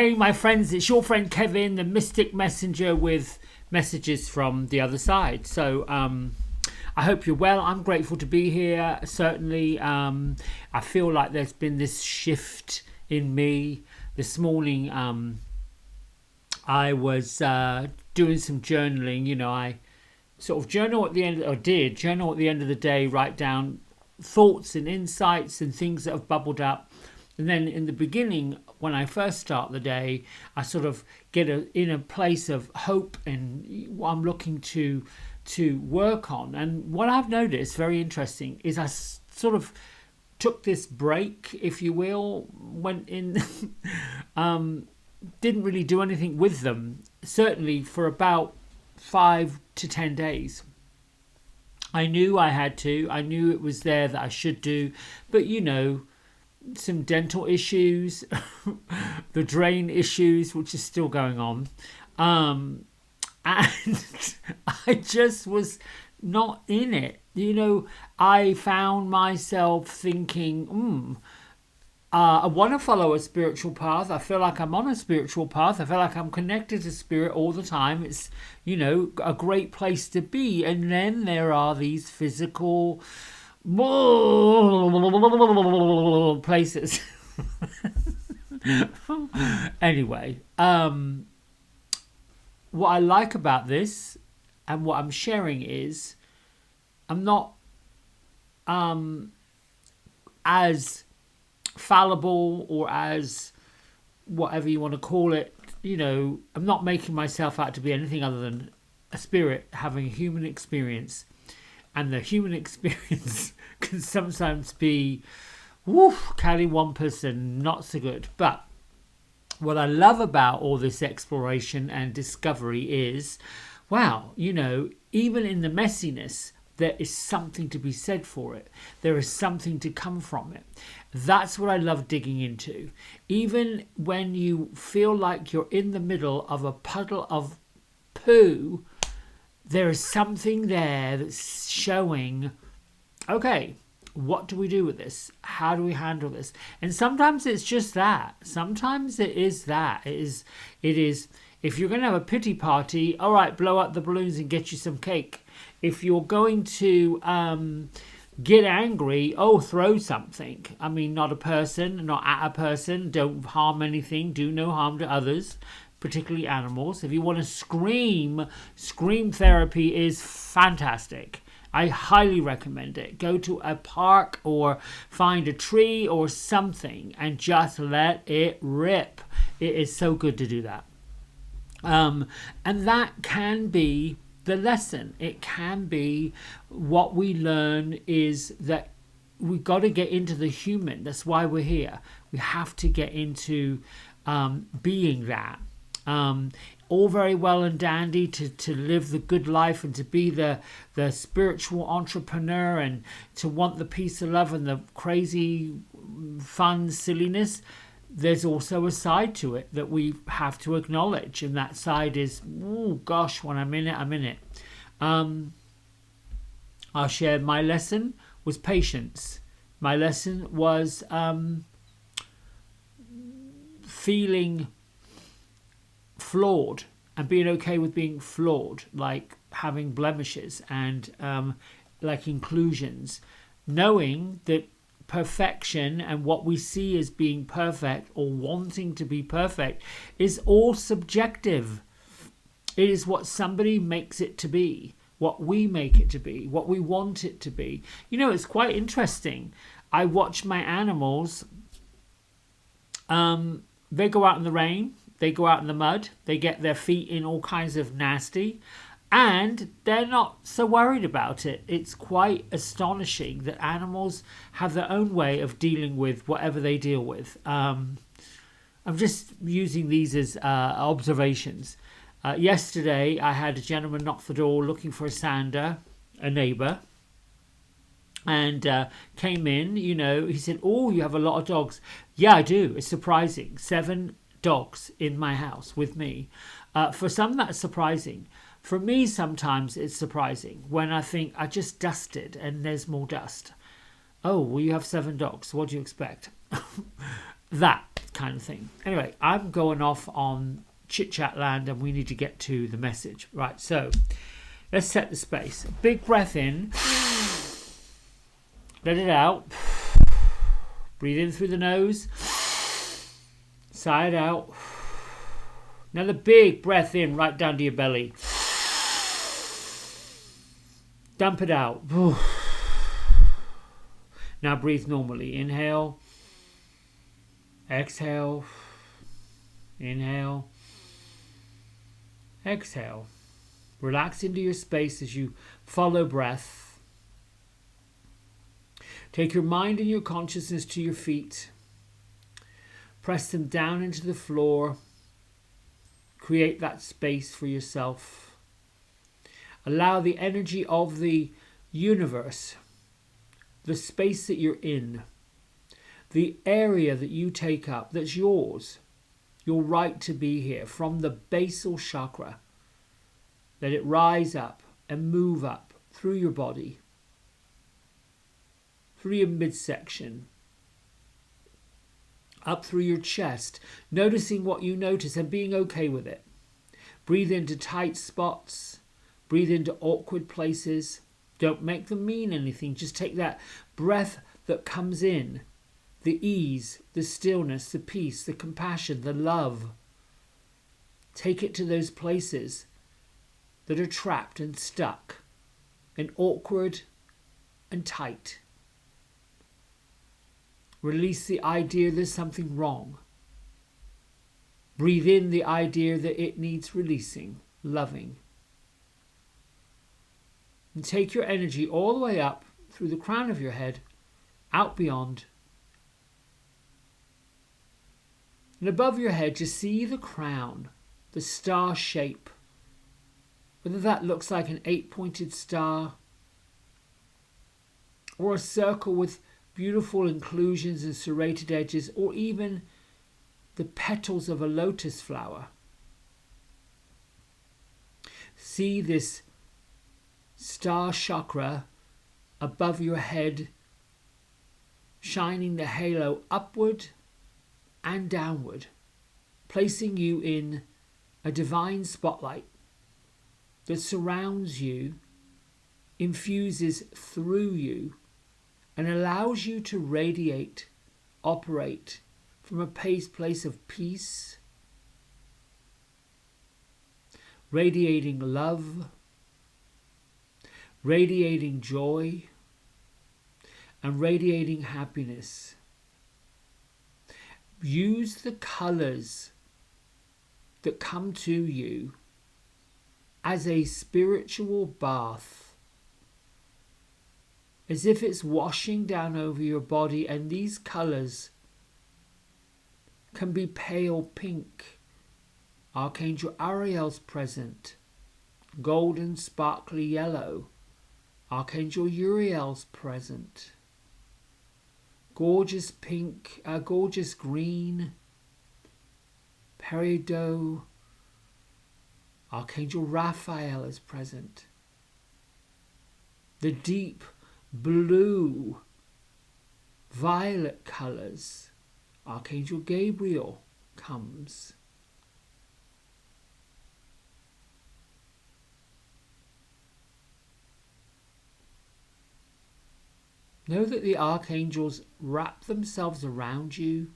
Hey, my friends, it's your friend Kevin, the Mystic Messenger, with messages from the other side. So, I hope you're well. I'm grateful to be here. Certainly, I feel like there's been this shift in me. This morning, I was doing some journaling. You know, I sort of journal at the end, or did journal at the end of the day, write down thoughts and insights and things that have bubbled up. And then in the beginning, when I first start the day, I sort of get in a place of hope and what I'm looking to work on. And what I've noticed, very interesting, is I sort of took this break, if you will, went in, didn't really do anything with them, certainly for about 5 to 10 days. I knew I had to, I knew it was there that I should do, but you know, some dental issues, the drain issues, which is still going on. And I just was not in it. You know, I found myself thinking, I want to follow a spiritual path. I feel like I'm on a spiritual path. I feel like I'm connected to spirit all the time. It's, you know, a great place to be. And then there are these physical places. Anyway, what I like about this and what I'm sharing is I'm not as fallible or as whatever you want to call it. You know, I'm not making myself out to be anything other than a spirit having a human experience. And the human experience can sometimes be cattywampus and not so good. But what I love about all this exploration and discovery is, wow, you know, even in the messiness, there is something to be said for it. There is something to come from it. That's what I love digging into. Even when you feel like you're in the middle of a puddle of poo, there is something there that's showing, okay, what do we do with this? How do we handle this? And sometimes it's just that. Sometimes it is that. It is, if you're going to have a pity party, all right, blow up the balloons and get you some cake. If you're going to get angry, throw something. I mean, not a person, not at a person. Don't harm anything. Do no harm to others, particularly animals. If you want to scream therapy is fantastic. I highly recommend it. Go to a park or find a tree or something and just let it rip. It is so good to do that. And that can be the lesson. It can be what we learn is that we've got to get into the human. That's why we're here. We have to get into being that. All very well and dandy to live the good life and to be the spiritual entrepreneur and to want the peace of love and the crazy fun silliness. There's also a side to it that we have to acknowledge, and that side is, oh gosh, when I'm in it, I'm in it. I'll share my lesson was patience. My lesson was feeling flawed and being okay with being flawed, like having blemishes and like inclusions, knowing that perfection and what we see as being perfect or wanting to be perfect is all subjective. It is what somebody makes it to be, what we make it to be, what we want it to be. You know, it's quite interesting. I watch my animals. They go out in the rain. They go out in the mud, they get their feet in all kinds of nasty, and they're not so worried about it. It's quite astonishing that animals have their own way of dealing with whatever they deal with. I'm just using these as observations. Yesterday, I had a gentleman knock the door looking for a sander, a neighbour, and came in, you know, he said, oh, you have a lot of dogs. Yeah, I do. It's surprising. 7 dogs in my house with me. For some, that's surprising. For me, sometimes it's surprising when I think I just dusted and there's more dust. Oh, well, you have 7 dogs. What do you expect? That kind of thing. Anyway, I'm going off on chit chat land and we need to get to the message. Right, so let's set the space. Big breath in. Let it out. Breathe in through the nose. Sigh it out. Another big breath in right down to your belly. Dump it out. Now breathe normally. Inhale. Exhale. Inhale. Exhale. Relax into your space as you follow breath. Take your mind and your consciousness to your feet. Press them down into the floor. Create that space for yourself. Allow the energy of the universe, the space that you're in, the area that you take up, that's yours, your right to be here, from the basal chakra. Let it rise up and move up through your body, through your midsection, up through your chest, noticing what you notice and being okay with it. Breathe into tight spots, breathe into awkward places. Don't make them mean anything. Just take that breath that comes in, the ease, the stillness, the peace, the compassion, the love. Take it to those places that are trapped and stuck and awkward and tight. Release the idea there's something wrong. Breathe in the idea that it needs releasing, loving. And take your energy all the way up through the crown of your head, out beyond. And above your head, just see the crown, the star shape. Whether that looks like an 8-pointed star or a circle with beautiful inclusions and serrated edges, or even the petals of a lotus flower. See this star chakra above your head, shining the halo upward and downward, placing you in a divine spotlight that surrounds you, infuses through you, and allows you to radiate, operate from a place of peace, radiating love, radiating joy, and radiating happiness. Use the colors that come to you as a spiritual bath, as if it's washing down over your body, and these colors can be pale pink. Archangel Ariel's present. Golden sparkly yellow. Archangel Uriel's present. Gorgeous pink, gorgeous green. Peridot. Archangel Raphael is present. The deep blue, violet colors. Archangel Gabriel comes. Know that the archangels wrap themselves around you,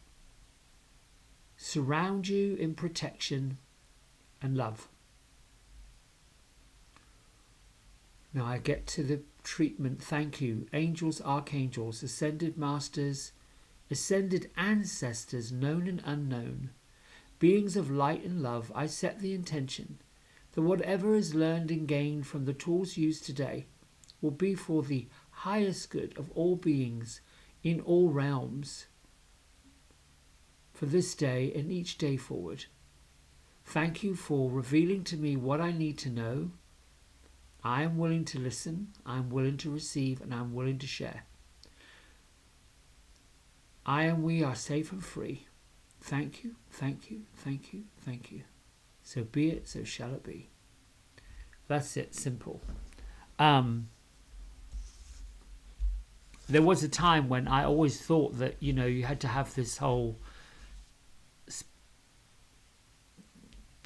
surround you in protection and love. Now I get to the treatment. Thank you, angels, archangels, ascended masters, ascended ancestors, known and unknown, beings of light and love. I set the intention that whatever is learned and gained from the tools used today will be for the highest good of all beings in all realms, for this day and each day forward. Thank you for revealing to me what I need to know. I am willing to listen, I am willing to receive, and I am willing to share. I and we are safe and free. Thank you, thank you, thank you, thank you. So be it, so shall it be. That's it, simple. There was a time when I always thought that, you had to have this whole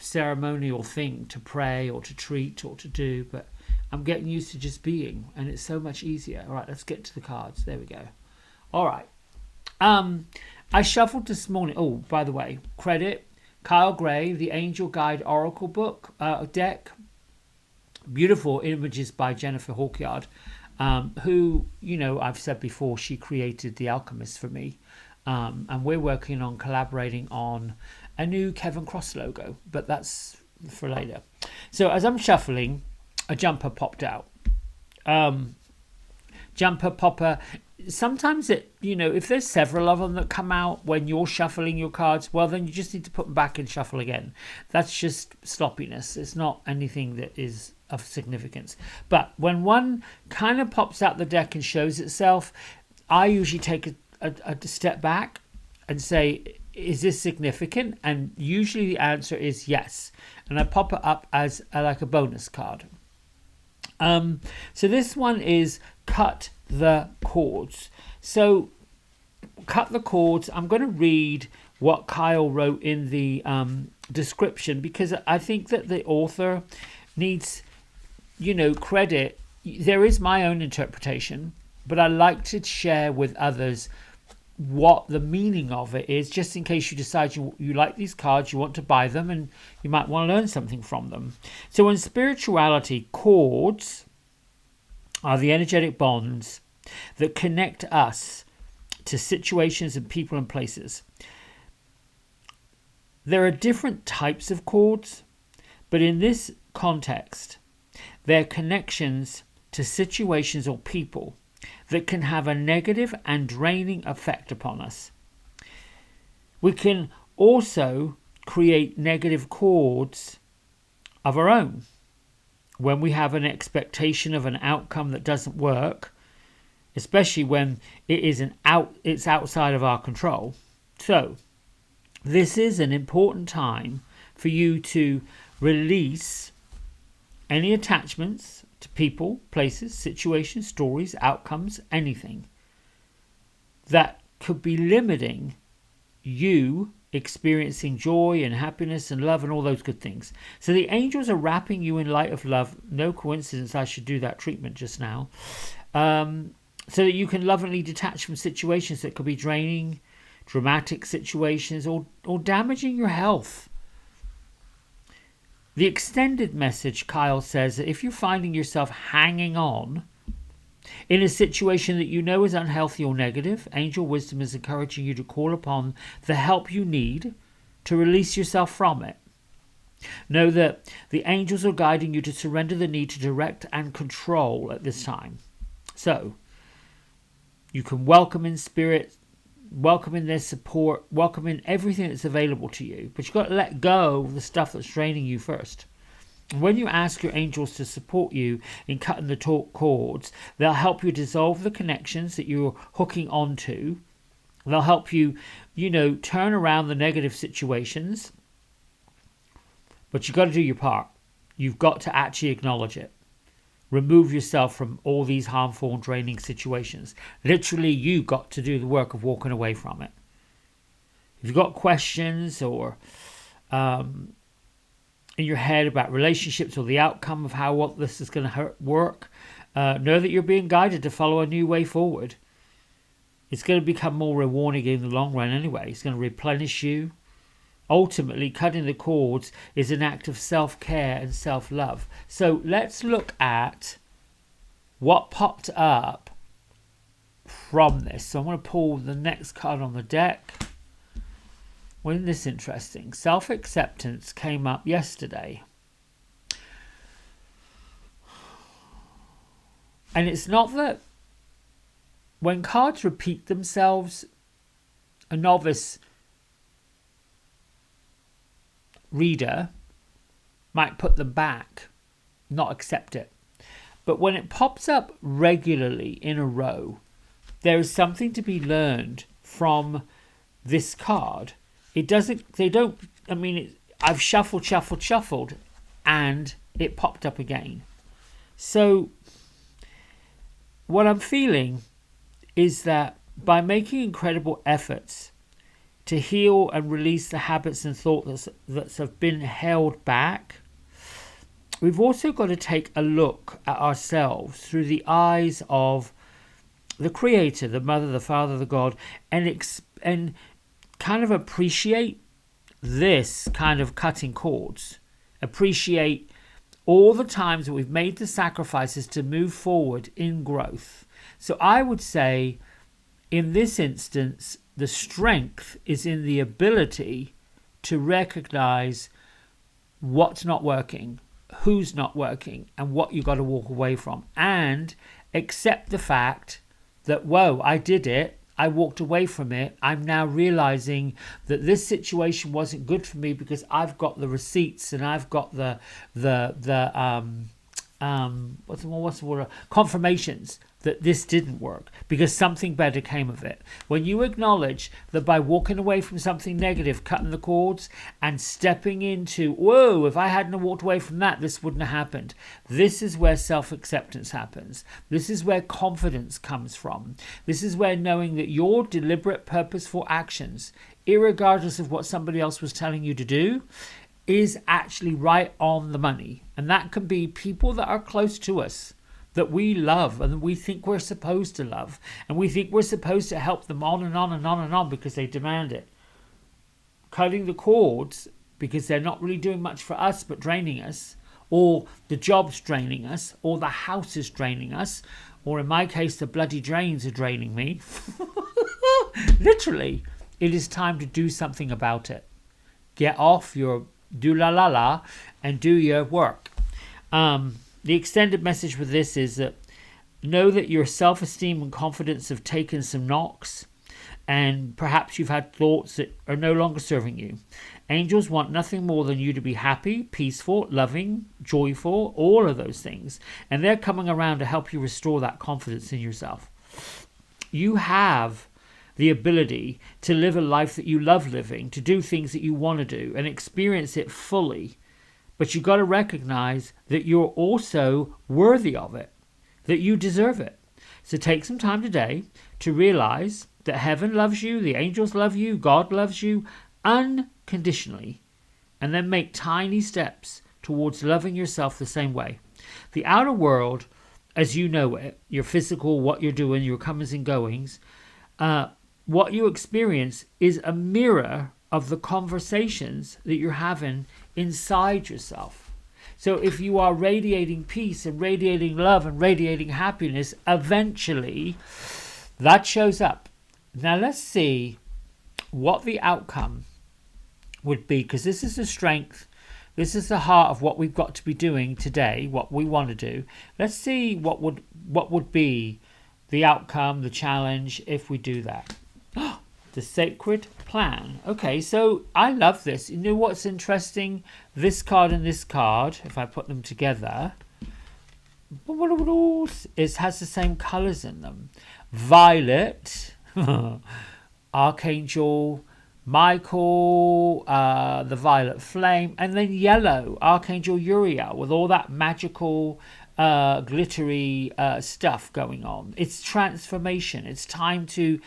ceremonial thing to pray or to treat or to do, but I'm getting used to just being, and it's so much easier. All right, let's get to the cards. There we go. All right. I shuffled this morning. Oh, by the way, credit Kyle Gray, the Angel Guide Oracle book deck. Beautiful images by Jennifer Hawkyard, who, I've said before, she created The Alchemist for me. And we're working on collaborating on a new Kevin Cross logo, but that's for later. So as I'm shuffling, a jumper popped out. Jumper popper. Sometimes if there's several of them that come out when you're shuffling your cards, well, then you just need to put them back and shuffle again. That's just sloppiness. It's not anything that is of significance. But when one kind of pops out the deck and shows itself, I usually take a step back and say, is this significant? And usually the answer is yes. And I pop it up as like a bonus card. So this one is cut the cords. So cut the cords. I'm going to read what Kyle wrote in the description, because I think that the author needs, credit. There is my own interpretation, but I like to share with others what the meaning of it is, just in case you decide you like these cards, you want to buy them, and you might want to learn something from them. So in spirituality, cords are the energetic bonds that connect us to situations and people and places. There are different types of cords, but in this context, they're connections to situations or people that can have a negative and draining effect upon us. We can also create negative cords of our own when we have an expectation of an outcome that doesn't work, especially when it's outside of our control. So this is an important time for you to release any attachments to people, places, situations, stories, outcomes, anything that could be limiting you experiencing joy and happiness and love and all those good things. So the angels are wrapping you in light of love. No coincidence I should do that treatment just now. So that you can lovingly detach from situations that could be draining, dramatic situations, or damaging your health. The extended message, Kyle says, that if you're finding yourself hanging on in a situation that you know is unhealthy or negative, angel wisdom is encouraging you to call upon the help you need to release yourself from it. Know that the angels are guiding you to surrender the need to direct and control at this time. So, you can welcome in spirit, welcome in their support, welcome in everything that's available to you. But you've got to let go of the stuff that's draining you first. When you ask your angels to support you in cutting the cords, they'll help you dissolve the connections that you're hooking onto. They'll help you, turn around the negative situations. But you've got to do your part. You've got to actually acknowledge it. Remove yourself from all these harmful and draining situations. Literally, you got to do the work of walking away from it. If you've got questions or in your head about relationships or the outcome of how what this is going to work, know that you're being guided to follow a new way forward. It's going to become more rewarding in the long run anyway. It's going to replenish you. Ultimately, cutting the cords is an act of self-care and self-love. So let's look at what popped up from this. So I'm going to pull the next card on the deck. Wasn't this interesting? Self-acceptance came up yesterday. And it's not that when cards repeat themselves, a novice reader might put them back, not accept it. But when it pops up regularly in a row, there is something to be learned from this card. I've shuffled, and it popped up again. So what I'm feeling is that by making incredible efforts to heal and release the habits and thoughts that have been held back, we've also got to take a look at ourselves through the eyes of the Creator, the Mother, the Father, the God, and kind of appreciate this kind of cutting cords. Appreciate all the times that we've made the sacrifices to move forward in growth. So I would say, in this instance, the strength is in the ability to recognize what's not working, who's not working, and what you got to walk away from, and accept the fact that, whoa, I did it. I walked away from it. I'm now realizing that this situation wasn't good for me because I've got the receipts and I've got the what's the word? Confirmations that this didn't work because something better came of it. When you acknowledge that by walking away from something negative, cutting the cords and stepping into, whoa, if I hadn't walked away from that, this wouldn't have happened. This is where self-acceptance happens. This is where confidence comes from. This is where knowing that your deliberate, purposeful actions, irregardless of what somebody else was telling you to do, is actually right on the money. And that can be people that are close to us, that we love and we think we're supposed to love, and we think we're supposed to help them on and on and on and on because they demand it. Cutting the cords because they're not really doing much for us but draining us, or the job's draining us, or the house is draining us, or in my case the bloody drains are draining me. Literally, it is time to do something about it. Get off your do-la-la-la and do your work. The extended message with this is that know that your self-esteem and confidence have taken some knocks, and perhaps you've had thoughts that are no longer serving you. Angels want nothing more than you to be happy, peaceful, loving, joyful, all of those things. And they're coming around to help you restore that confidence in yourself. You have the ability to live a life that you love living, to do things that you want to do and experience it fully. But you've got to recognize that you're also worthy of it, that you deserve it. So take some time today to realize that heaven loves you, the angels love you, God loves you unconditionally, and then make tiny steps towards loving yourself the same way. The outer world, as you know it, your physical, what you're doing, your comings and goings, what you experience is a mirror of the conversations that you're having inside yourself. So if you are radiating peace and radiating love and radiating happiness, eventually that shows up. Now let's see what the outcome would be, because this is the strength, this is the heart of what we've got to be doing today, what we want to do. Let's see what would be the outcome, the challenge, if we do that. The sacred plan. Okay, so I love this. You know what's interesting? This card and this card, if I put them together, it has the same colours in them. Violet, Archangel Michael, the violet flame, and then yellow, Archangel Uriel, with all that magical glittery stuff going on. It's transformation. It's time to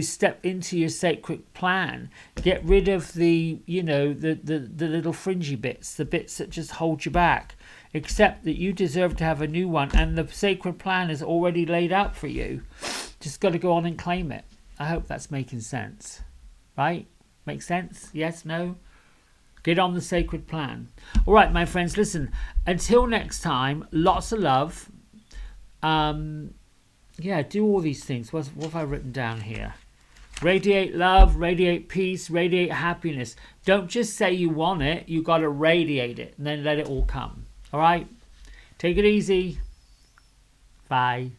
step into your sacred plan. Get rid of the little fringy bits, the bits that just hold you back. Accept that you deserve to have a new one, and the sacred plan is already laid out for you. Just got to go on and claim it. I hope that's making sense. Right? Make sense? Yes? No? Get on the sacred plan. All right, my friends, listen, until next time, lots of love. Do all these things. What have I written down here? Radiate love, radiate peace, radiate happiness. Don't just say you want it. You got to radiate it and then let it all come. All right? Take it easy. Bye.